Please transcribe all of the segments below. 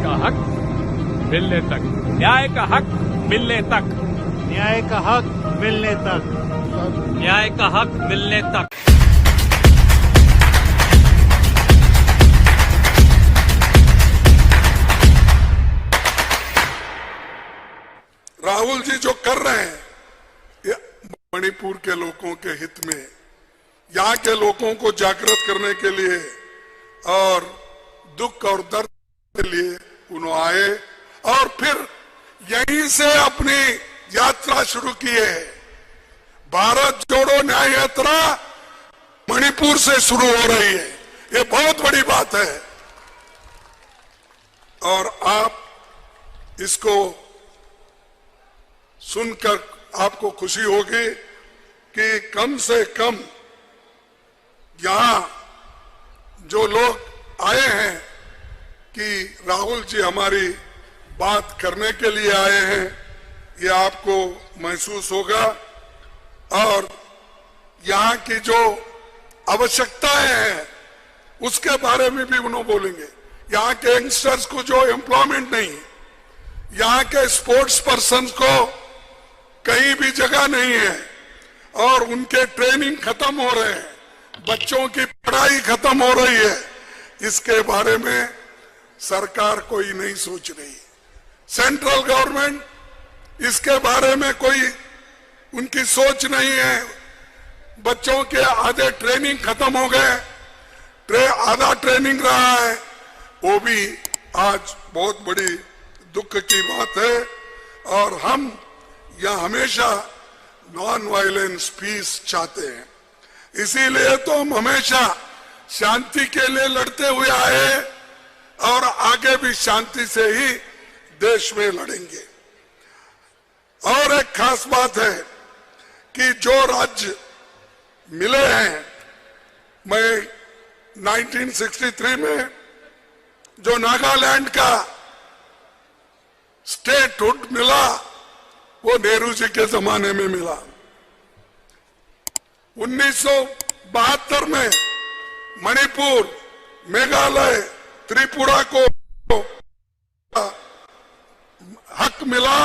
का हक मिलने तक, न्याय का हक मिलने तक, न्याय का हक मिलने तक, न्याय का हक मिलने तक। राहुल जी जो कर रहे हैं ये मणिपुर के लोगों के हित में, यहाँ के लोगों को जागृत करने के लिए और दुख और दर्द के लिए उन्होंने आए और फिर यहीं से अपनी यात्रा शुरू की है। भारत जोड़ो न्याय यात्रा मणिपुर से शुरू हो रही है, ये बहुत बड़ी बात है और आप इसको सुनकर आपको खुशी होगी कि कम से कम यहां जो लोग आए हैं कि राहुल जी हमारी बात करने के लिए आए हैं, ये आपको महसूस होगा और यहाँ की जो आवश्यकताएं हैं उसके बारे में भी उन्होंने बोलेंगे। यहाँ के यंगस्टर्स को जो एम्प्लॉयमेंट नहीं है, यहाँ के स्पोर्ट्स पर्सन को कहीं भी जगह नहीं है और उनके ट्रेनिंग खत्म हो रहे हैं, बच्चों की पढ़ाई खत्म हो रही है, इसके बारे में सरकार कोई नहीं सोच रही। सेंट्रल गवर्नमेंट इसके बारे में कोई उनकी सोच नहीं है। बच्चों के आधे ट्रेनिंग खत्म हो गए, आधा ट्रेनिंग रहा है, वो भी आज बहुत बड़ी दुख की बात है और हम यह हमेशा नॉन वायलेंस पीस चाहते हैं, इसीलिए तो हम हमेशा शांति के लिए लड़ते हुए आए और आगे भी शांति से ही देश में लड़ेंगे। और एक खास बात है कि जो राज्य मिले हैं, मैं 1963 में जो नागालैंड का स्टेटहुड मिला वो नेहरू जी के जमाने में मिला। 1972 में मणिपुर, मेघालय, त्रिपुरा को हक मिला,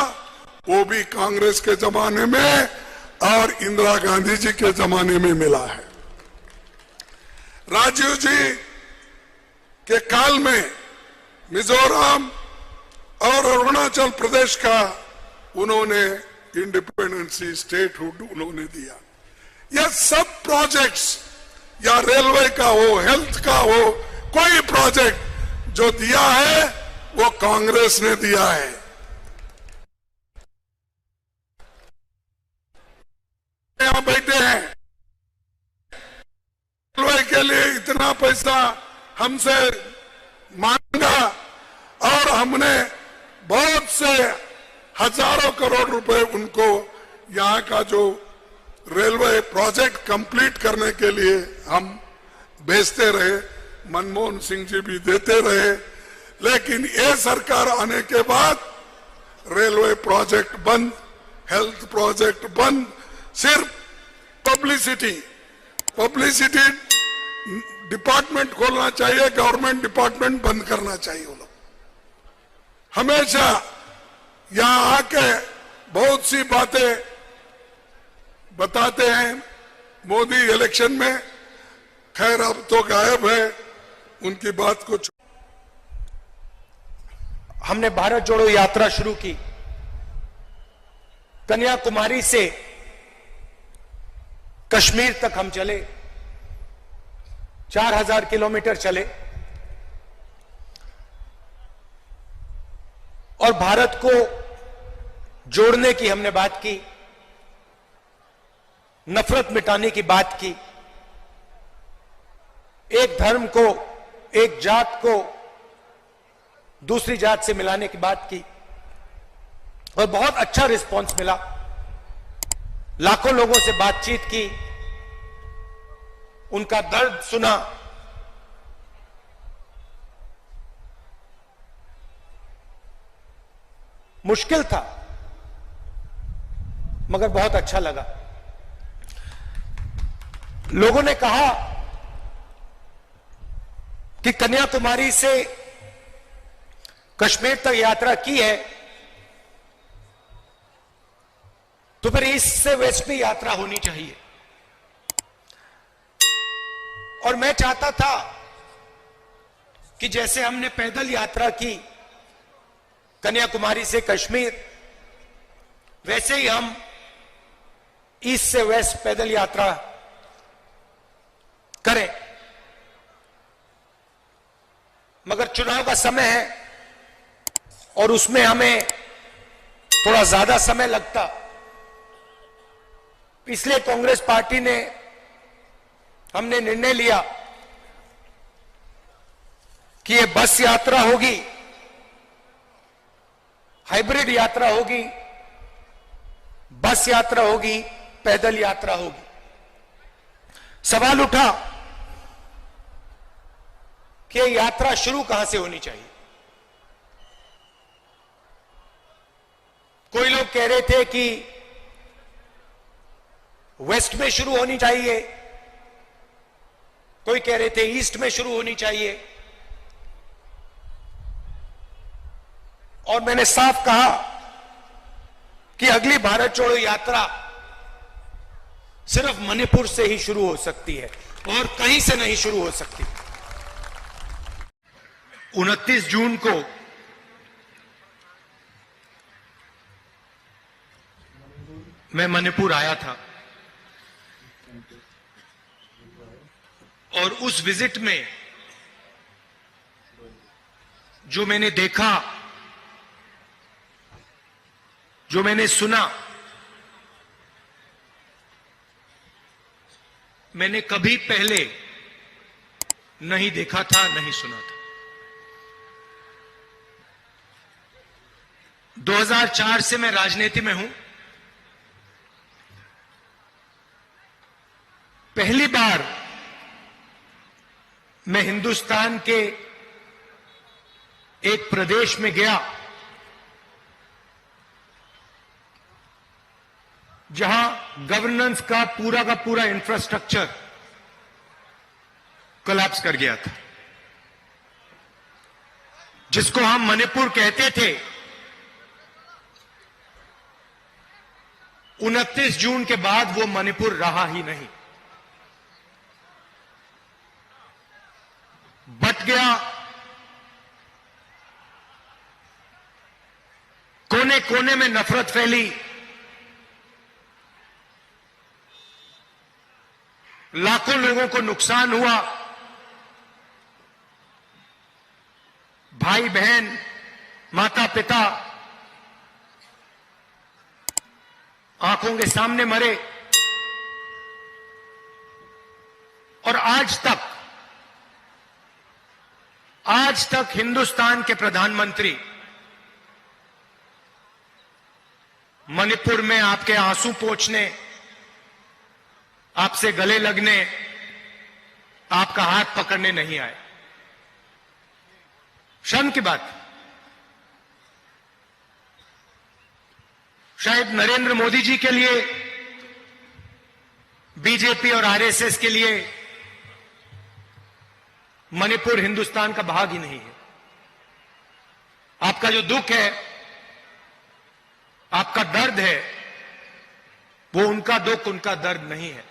वो भी कांग्रेस के जमाने में और इंदिरा गांधी जी के जमाने में मिला है। राजीव जी के काल में मिजोरम और अरुणाचल प्रदेश का उन्होंने इंडिपेंडेंसी स्टेटहुड उन्होंने दिया। यह सब प्रोजेक्ट्स या रेलवे का हो, हेल्थ का हो, कोई प्रोजेक्ट जो दिया है वो कांग्रेस ने दिया है। यहां बैठे हैं, रेलवे के लिए इतना पैसा हमसे मांगा और हमने बहुत से हजारों करोड़ रुपए उनको यहाँ का जो रेलवे प्रोजेक्ट कंप्लीट करने के लिए हम भेजते रहे, मनमोहन सिंह जी भी देते रहे, लेकिन ये सरकार आने के बाद रेलवे प्रोजेक्ट बंद, हेल्थ प्रोजेक्ट बंद, सिर्फ पब्लिसिटी डिपार्टमेंट खोलना चाहिए, गवर्नमेंट डिपार्टमेंट बंद करना चाहिए। वो लोग हमेशा यहाँ आके बहुत सी बातें बताते हैं। मोदी इलेक्शन में, खैर अब तो गायब है, उनकी बात को हमने भारत जोड़ो यात्रा शुरू की। कन्याकुमारी से कश्मीर तक हम चले, 4000 किलोमीटर चले और भारत को जोड़ने की हमने बात की, नफरत मिटाने की बात की, एक धर्म को, एक जात को दूसरी जात से मिलाने की बात की और बहुत अच्छा रिस्पांस मिला। लाखों लोगों से बातचीत की, उनका दर्द सुना, मुश्किल था मगर बहुत अच्छा लगा। लोगों ने कहा कि कन्याकुमारी से कश्मीर तक यात्रा की है, तो फिर ईस्ट से वेस्ट में यात्रा होनी चाहिए। और मैं चाहता था कि जैसे हमने पैदल यात्रा की कन्याकुमारी से कश्मीर, वैसे ही हम ईस्ट से वेस्ट पैदल यात्रा करें। मगर चुनाव का समय है और उसमें हमें थोड़ा ज्यादा समय लगता, इसलिए कांग्रेस पार्टी ने हमने निर्णय लिया कि ये बस यात्रा होगी, हाइब्रिड यात्रा होगी, बस यात्रा होगी, पैदल यात्रा होगी। सवाल उठा कि ये यात्रा शुरू कहां से होनी चाहिए। कोई लोग कह रहे थे कि वेस्ट में शुरू होनी चाहिए, कोई कह रहे थे ईस्ट में शुरू होनी चाहिए। और मैंने साफ कहा कि अगली भारत जोड़ो यात्रा सिर्फ मणिपुर से ही शुरू हो सकती है और कहीं से नहीं शुरू हो सकती। 29 जून को मैं मणिपुर आया था और उस विजिट में जो मैंने देखा, जो मैंने सुना, मैंने कभी पहले नहीं देखा था, नहीं सुना था। 2004 से मैं राजनीति में हूं। पहली बार मैं हिंदुस्तान के एक प्रदेश में गया जहां गवर्नेंस का पूरा इंफ्रास्ट्रक्चर कोलैप्स कर गया था, जिसको हम मणिपुर कहते थे। 29 जून के बाद वो मणिपुर रहा ही नहीं, बट गया। कोने कोने में नफरत फैली, लाखों लोगों को नुकसान हुआ, भाई बहन, माता पिता आंखों के सामने मरे। और आज तक हिंदुस्तान के प्रधानमंत्री मणिपुर में आपके आंसू पोंछने, आपसे गले लगने, आपका हाथ पकड़ने नहीं आए। शर्म की बात। शायद नरेंद्र मोदी जी के लिए, बीजेपी और आरएसएस के लिए मणिपुर हिंदुस्तान का भाग ही नहीं है। आपका जो दुख है, आपका दर्द है, वो उनका दुख, उनका दर्द नहीं है।